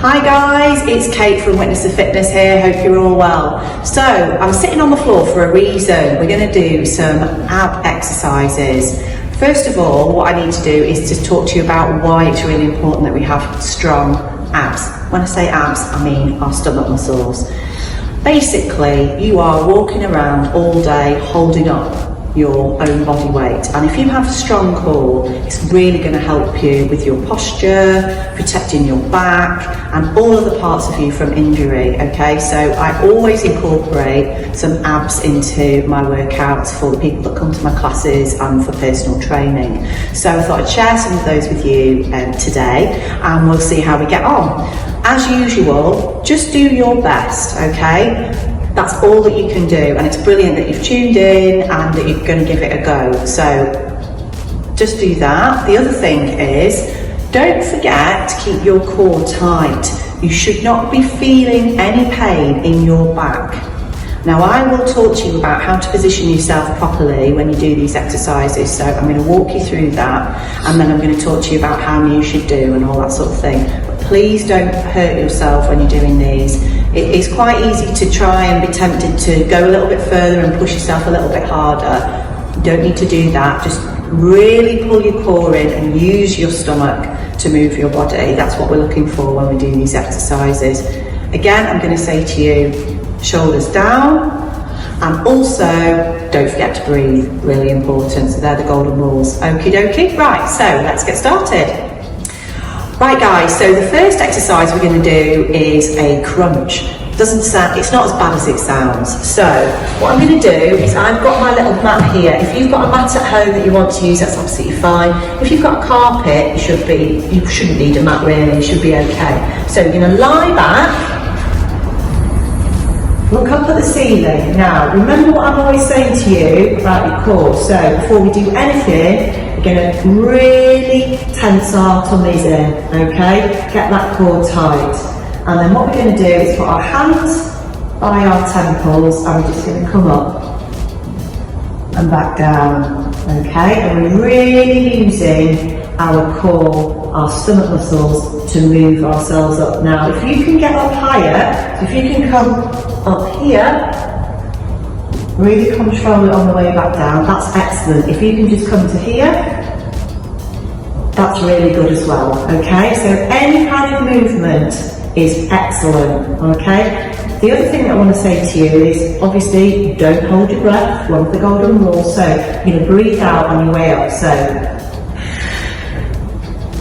Hi guys, it's Kate from Witness of Fitness here, hope you're all well. So, I'm sitting on the floor for a reason. We're going to do some ab exercises. First of all, what I need to do is to talk to you about why it's really important that we have strong abs. When I say abs, I mean our stomach muscles. Basically, you are walking around all day holding up your own body weight, and if you have a strong core, it's really going to help you with your posture, protecting your back and all of the parts of you from injury. Okay, so I always incorporate some abs into my workouts for the people that come to my classes and for personal training. So I thought I'd share some of those with you today, and we'll see how we get on. As usual, just do your best, okay? That's all that you can do, and it's brilliant that you've tuned in and that you're going to give it a go. So just do that. The other thing is, don't forget to keep your core tight. You should not be feeling any pain in your back. Now, I will talk to you about how to position yourself properly when you do these exercises. So I'm going to walk you through that, and then I'm going to talk to you about how you should do and all that sort of thing. But please don't hurt yourself when you're doing these. It is quite easy to try and be tempted to go a little bit further and push yourself a little bit harder. You don't need to do that. Just really pull your core in and use your stomach to move your body. That's what we're looking for when we do these exercises. Again, I'm going to say to you, shoulders down, and also don't forget to breathe, really important. So they're the golden rules. Okie dokie. Right, so let's get started. Right guys, so the first exercise we're going to do is a crunch. It's not as bad as it sounds. So what I'm going to do is, I've got my little mat here. If you've got a mat at home that you want to use, that's absolutely fine. If you've got a carpet, you shouldn't need a mat really, you should be okay. So you're going to lie back, look up at the ceiling. Now, remember what I'm always saying to you about your core. So before we do anything, we're going to really tense our tummies in, okay? Get that core tight. And then what we're going to do is put our hands by our temples, and we're just going to come up and back down, okay? And we're really using our core, our stomach muscles, to move ourselves up. Now, if you can get up higher, so if you can come up here, really control it on the way back down, that's excellent. If you can just come to here, that's really good as well, okay? So any kind of movement is excellent, okay? The other thing that I want to say to you is, obviously, don't hold your breath, one of the golden rules. So you're going to breathe out on your way up, so,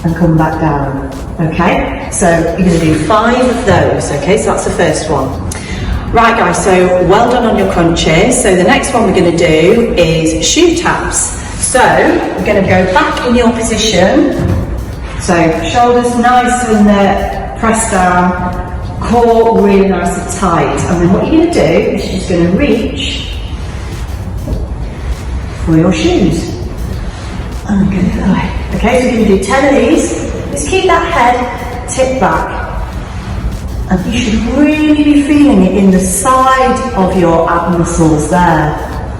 and come back down, okay? So you're going to do 5 of those, okay? So that's the first one. Right guys, so well done on your crunches. So the next one we're going to do is shoe taps. So we're going to go back in your position. So shoulders nice and pressed down, core really nice and tight. And then what you're going to do is you're just going to reach for your shoes. And we're going to go. Okay, so you're going to do 10 of these. Just keep that head tipped back. And you should really be feeling it in the side of your ab muscles there,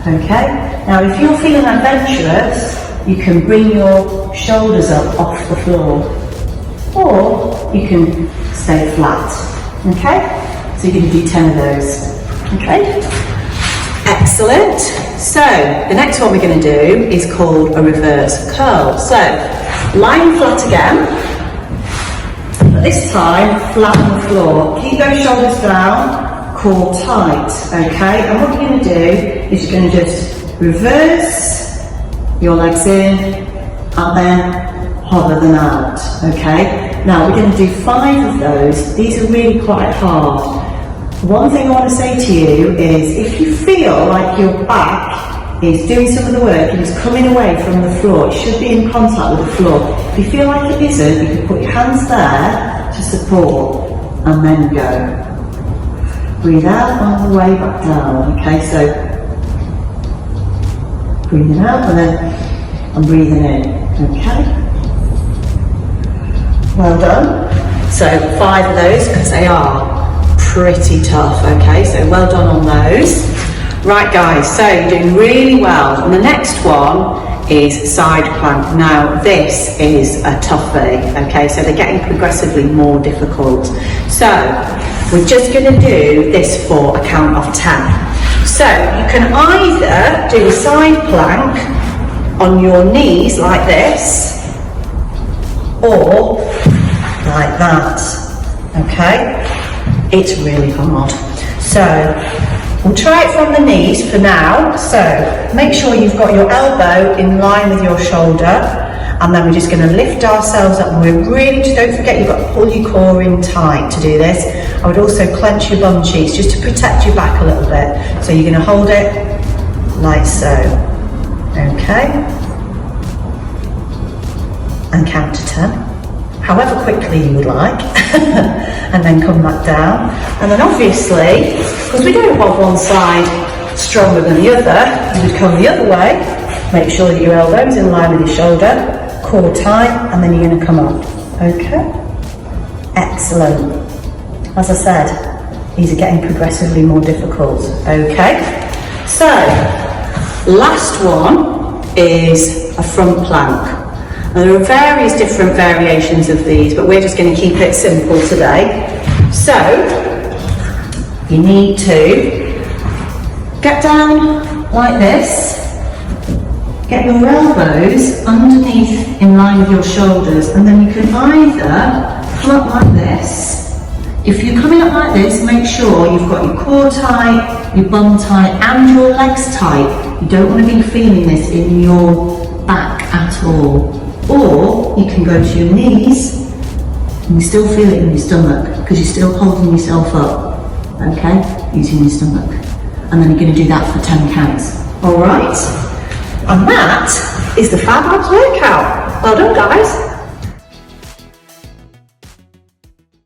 okay? Now, if you're feeling adventurous, you can bring your shoulders up off the floor, or you can stay flat, okay? So you're going to do 10 of those, okay? Excellent. So, the next one we're going to do is called a reverse curl. So, lying flat again. This time, flat on the floor. Keep those shoulders down, core tight, okay? And what you're going to do is you're going to just reverse your legs in and then hover them out, okay? Now, we're going to do 5 of those. These are really quite hard. One thing I want to say to you is, if you feel like your back is doing some of the work and it's coming away from the floor, it should be in contact with the floor. If you feel like it isn't, you can put your hands there to support, and then go. Breathe out on the way back down, okay? So, breathing out and then I'm breathing in, okay? Well done. So 5 of those, because they are pretty tough, okay? So well done on those. Right guys, so you're doing really well. And the next one is side plank. Now this is a toughie, okay, so they're getting progressively more difficult. So we're just going to do this for a count of 10. So you can either do a side plank on your knees like this, or like that, okay? It's really hard. So we'll try it from the knees for now. So make sure you've got your elbow in line with your shoulder, and then we're just going to lift ourselves up, and we're really, don't forget you've got to pull your core in tight to do this. I would also clench your bum cheeks just to protect your back a little bit. So you're going to hold it like so, okay? And count to 10, however quickly you would like, and then come back down. And then obviously, because we don't want one side stronger than the other, you would come the other way, make sure that your elbow's in line with your shoulder, core tight, and then you're going to come up, okay? Excellent. As I said, these are getting progressively more difficult, okay? So, last one is a front plank. Now, there are various different variations of these, but we're just going to keep it simple today. So, you need to get down like this, get your elbows underneath in line with your shoulders, and then you can either come up like this. If you're coming up like this, make sure you've got your core tight, your bum tight, and your legs tight. You don't want to be feeling this in your back at all. Or you can go to your knees and you still feel it in your stomach because you're still holding yourself up, okay, using your stomach. And then you're going to do that for 10 counts. All right? And that is the Fab Abs workout. Well done, guys.